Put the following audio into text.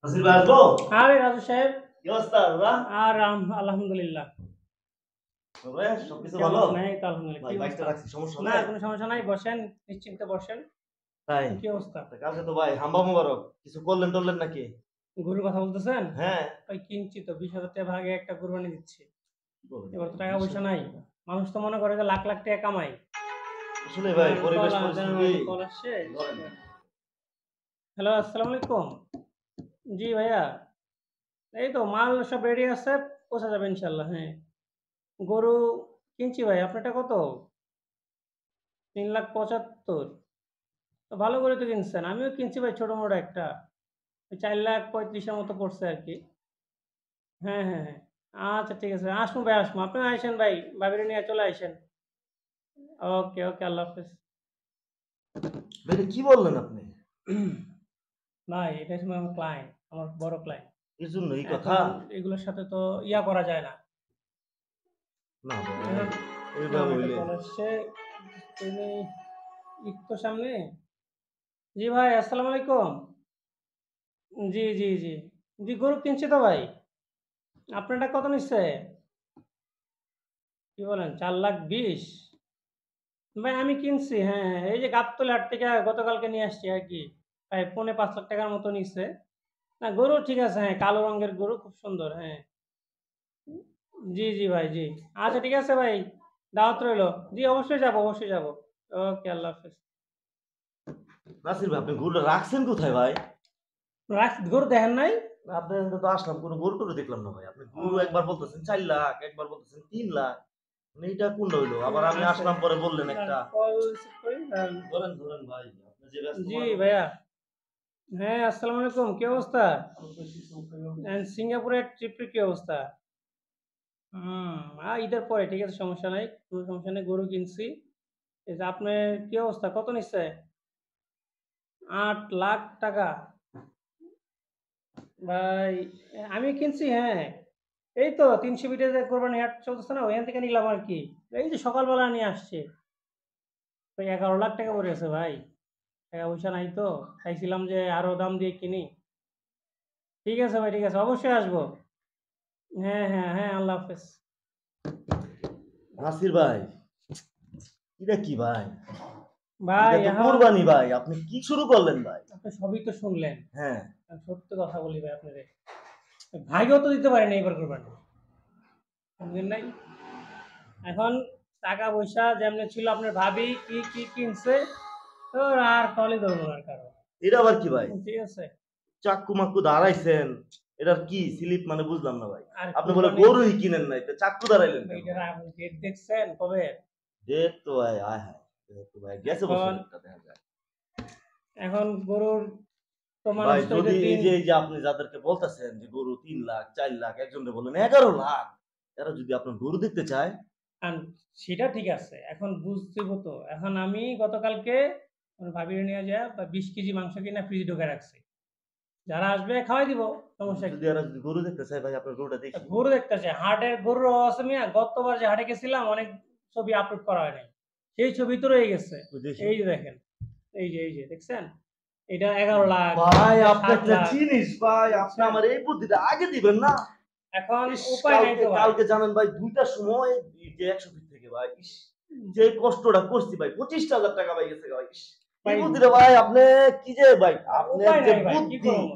নাসির ভাই আসবো? আরে রাজু সাহেব, কি অবস্থা দাদা? আলহামদুলিল্লাহ। তবে সবকিছু কেমন ভালো? আছেন? এই তো আলহামদুলিল্লাহ। ভাই কি বাইকটা অবস্থা? রাখছি, সমস্যা না নাই? কোনো সমস্যা নাই, বসেন, নিশ্চিন্তে বসেন। তাই? কি অবস্থা? কালকে তো ভাই হাম্বা মোবারক। কিছু করলেন টললেন নাকি? গরুর কথা বলতেছেন? হ্যাঁ। ওই কিনছি তো 20,000 টাকা ভাগে একটা কুরবানি দিচ্ছি। কি বলেন এবার ভাই? তো টাকা পয়সা 20,000 নাই। মানুষ তো মনে করে যে লাখ লাখ টাকা কামাই। আসলে ভাই পরিবেশ দাঁড়ান, পরিস্থিতি কল আসছে। ধরেন। হ্যালো, আসসালামু আলাইকুম। জি ভাইয়া, এই তো মাল সব রেডি আছে, পৌঁছে যাবে ইনশাআল্লাহ। হ্যাঁ, গরু কিনছি ভাই। আপনারটা কত? 3,75,000। তো ভালো করে তো কিনছেন। আমিও কিনছি ভাই ছোট মোটো একটা। ওই 4,35,000 এর মতো পড়ছে আরকি। হ্যাঁ, হ্যাঁ, হ্যাঁ। আচ্ছা ঠিক আছে। আসুন ভাই আসুন। আপনিও আইসেন ভাই। ভাবিরে নিয়ে চলে আইসেন। ওকে, ওকে। আল্লাহ হাফেজ। ভাই এটা কি বললেন আপনি? ভাই এটা হচ্ছে আমার ক্লায়েন্ট, আমার বড় ক্লায়েন্ট। এর জন্য এই কথা? এখন এগুলোর সাথে তো করা যায় না। না ভাই, এখন এইভাবে আমার একটা হইলে কল আসছে। তিনি ঈদ তো সামনে। জি ভাই, আসসালামু আলাইকুম। জি, জি, জি। জি, গরু কিনছি তো ভাই। আপনারটা কত নিচ্ছে? কি বলেন? 4,20,000? ভাই আমি কিনছি, হ্যাঁ, হ্যাঁ। এই যে গাবতলী হাট থেকে গতকালকে নিয়ে আসছি আরকি। প্রায় পৌনে 5,00,000 টাকার মতো নিচ্ছে। না গরু ঠিক আছে, হ্যাঁ, কালো রঙের গরু খুব সুন্দর, হ্যাঁ। জি, জি ভাই, জি। আচ্ছা ঠিক আছে ভাই, দাওয়াত রইলো। জি অবশ্যই যাবো, অবশ্যই যাবো। ওকে, আল্লাহ হাফেজ। নাসির ভাই আপনি গরুটা রাখছেন কোথায় ভাই? গরু দেখেন নাই? আপনার এখানে তো আসলাম কোনো গরু টরু দেখলাম না ভাই। আপনি ও গরু একবার বলতেছেন 4 লাখ, একবার বলতেছেন 3 লাখ। মানে এইটা কোনটা হইলো? আবার আমি আচ্ছা, আসলাম পরে বললেন একটা। কল রিসিভ করি। ধরেন ধরেন ভাই, আপনি যে ব্যস্ত জি মানুষ। ভাইয়া। হ্যাঁ, আসসালামু আলাইকুম। কি অবস্থা? সিঙ্গাপুরের ট্রিপের কি অবস্থা? হুম, ঈদের পরে ঠিক আছে, সমস্যা নাই। কোনো সমস্যা নেই। গরু কিনছি। এই যে আপনার কি অবস্থা? কত নিচ্ছে? 8,00,000 টাকা। ভাই আমি কিনছি, হ্যাঁ। এই তো ৩০০ ফিটে যে কোরবানি হাট চলতেছে না? ওইখান থেকে নিলাম আরকি। এই যে সকালবেলা নিয়ে আসছে। ওই 11,00,000 টাকা পড়েছে ভাই। টাকা পয়সা নাই তো। চাইছিলাম যে আরো দাম দিয়ে কিনি। ঠিক আছে ভাই, ঠিক আছে। অবশ্যই আসবো। হ্যাঁ, হ্যাঁ, হ্যাঁ। আল্লাহ হাফেজ। নাসির ভাই, এটা কি ভাই? ভাই এটা তো এখন কুরবানি ভাই। আপনি কি শুরু করলেন ভাই? আপনি সবই তো শুনলেন। হ্যাঁ। আমি সত্য কথা বলি ভাই আপনারে। ভাইও তো দিতে পারেনি এবার কোরবানি। বুঝেন নাই? এখন টাকা পয়সা যেমনে ছিল আপনার ভাবি কি কিনছে, তো আর কলই ধরবো না আর কারো। এটা আবার কি ভাই? ঠিক আছে? চাক্কু মাক্কু দাঁড়াইছেন। এটার কি স্লিপ মানে বুঝলাম না ভাই। আর আপনি বলে কুরবানি গরুই কিনেন নাই, তো চাক্কু দাঁড়াইলেন কেন এইটার ভাই? আপনি ডেট দেখছেন কবে? ডেট তো ভাই আয় হায়! ডেট তো ভাই গেছে এখন বছরেরটা দেখা যায়। এখন গরুর তো মানুষ ভাই তো যদি ঈদের দিন এই যে আপনি যাদেরকে বলতেছেন যে গরু 3 লাখ, 4 লাখ, একজনকে বললেন 11 লাখ। এরা যদি আপনার গরু দেখতে চায়, আন সেটা ঠিক আছে। এখন বুঝতেইব তো। এখন আমি গতকালকে আমার ভাবিরে নিয়ে যায়া ২০ কেজি মাংস কিনা ফ্রিজে ঢুকায় রাখছি। যারা আসবে খাওয়াই দিব। সমস্যা কি? যদি গরু দেখতে চায় ভাই আপনার গরুটা দেখি। গরু দেখতেছে। গরুর আছে মিয়া। গতবার যে হাটে গেছিলাম অনেক ছবি আপলোড করা হয় নাই। সেই ছবি তো রয়ে গেছে। তো দেখি। এই যে দেখেন। এই যে দেখছেন? এটা 11,00,000, ভাই এটা আপনি একটা 7,00,000, জিনিস ভাই, আপনি দেখছেন? আমার এই বুদ্ধিটা আগে দিবেন না? এখন ইস! উপায় নাই কালকে তো ভাই। কালকে জানেন ভাই ২ টার সময় এই যে ১০০ ফিট থেকে ভাই, ইস! যে কষ্টটা করছি ভাই, 25,০০০ টাকা ভাই গেছে ভাই। ইস! এই ভাই বুদ্ধিটা ভাই আপনি কি যে ভাই, আপনার উপায় যে নাই ভাই। কি বুদ্ধি, করব?